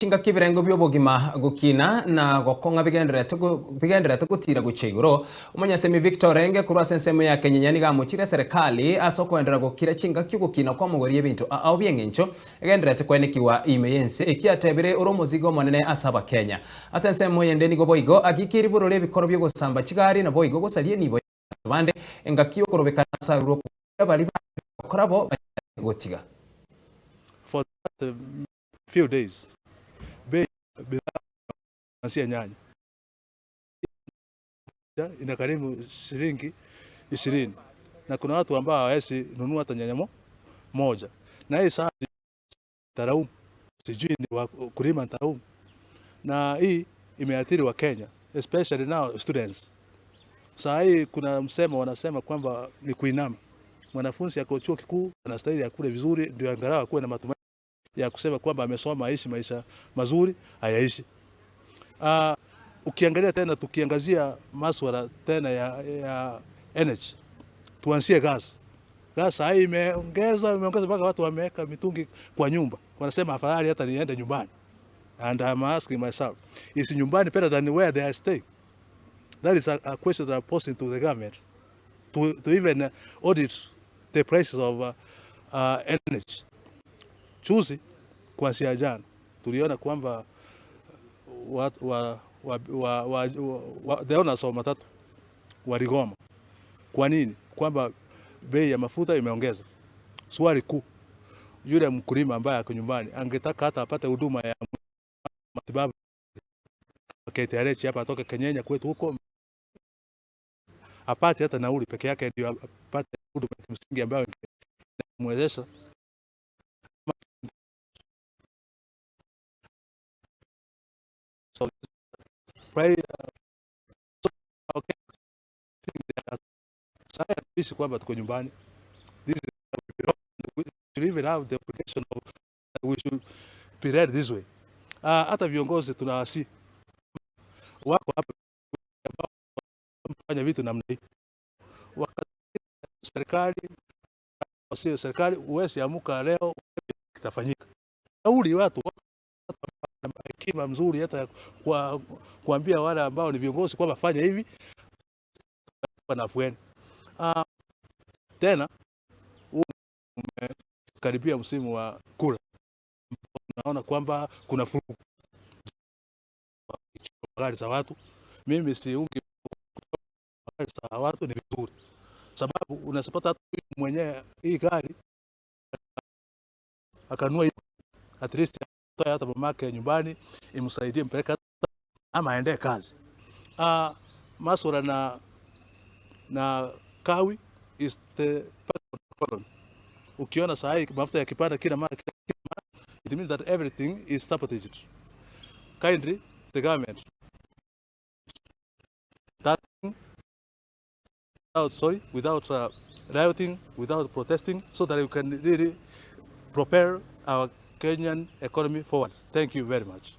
Chinga kibirengo by'obogima gukina na gokonga bigenderete gutira guca iguru umunyasemi Victor Renge kurwa sensemo ya Kenya ni gamukire serikali asokwendera gukira chinga ky'ugukina kwa mugori y'ebintu aho byengencho egenderete kwenekiwa imeyense ikiatebere uromuzigo monene asaba Kenya asensemo yende ni goboigo agikiri burore bikoro byo gusamba kigari na boigo gosalie nibo bande engakiyo kurobekana saruro bali bakorabo gotiga for the few days Ansia nyanya inakarimu shilingi 20 na kuna watu ambao hawawezi nunua hata nyanya moja, na hii sasa taraumu sijui ni wakulima taraumu, na hii imeathiri wa Kenya especially now students. Saa hii kuna msemo wanasema kwamba ni kuinama. Mwanafunzi yako chuo kikuu anastahili akule vizuri ndio angalau akuwe na matumaini ya kusema kwamba amesoma aishi maisha mazuri, hayaishi. Ukiangalia tena tukiangazia masuala tena ya energy, tuanzie gas. Gas hai imeongeza mpaka watu wameweka mitungi kwa nyumba. Wanasema afadhali hata niende nyumbani. And I'm asking myself, is nyumbani better than where they are staying? That is a question that I'm posing to the government to even audit the prices of energy. Chuzi kuanzia jana tuliona kwamba the owners of matatu waligoma. Kwa nini? Kwamba bei ya mafuta imeongeza. Swali kuu, yule mkulima ambaye ako nyumbani angetaka hata apate huduma ya matibabu KTRH hapa atoke Kenyanya kwetu huko, apate hata nauli peke yake ndio apate huduma ya msingi ambayo inamwezesha sisi kwamba tuko nyumbani. This is even have the application of we should be read this way. Hata viongozi tunawasi wako hapa kufanya vitu namna hii. Wakati serikali uwezi amuka leo kitafanyika. Shauri watu na hekima mzuri hata kuambia wale ambao ni viongozi kwamba fanya hivi na afueni. Tena karibia msimu wa kura, naona kwamba kuna furugu gari za watu. Mimi siungi gari za watu, ni vizuri sababu unasipata mwenyewe hii gari akanua hiyo, at least hata mamake nyumbani imsaidie mpeleka ama aende kazi. Masuala na kawi is the problem. Ukiona saa hii mafuta yakipanda kila mara, it means that everything is sabotaged. Kindly the government without rioting, without protesting, so that we can really propel our Kenyan economy forward. Thank you very much.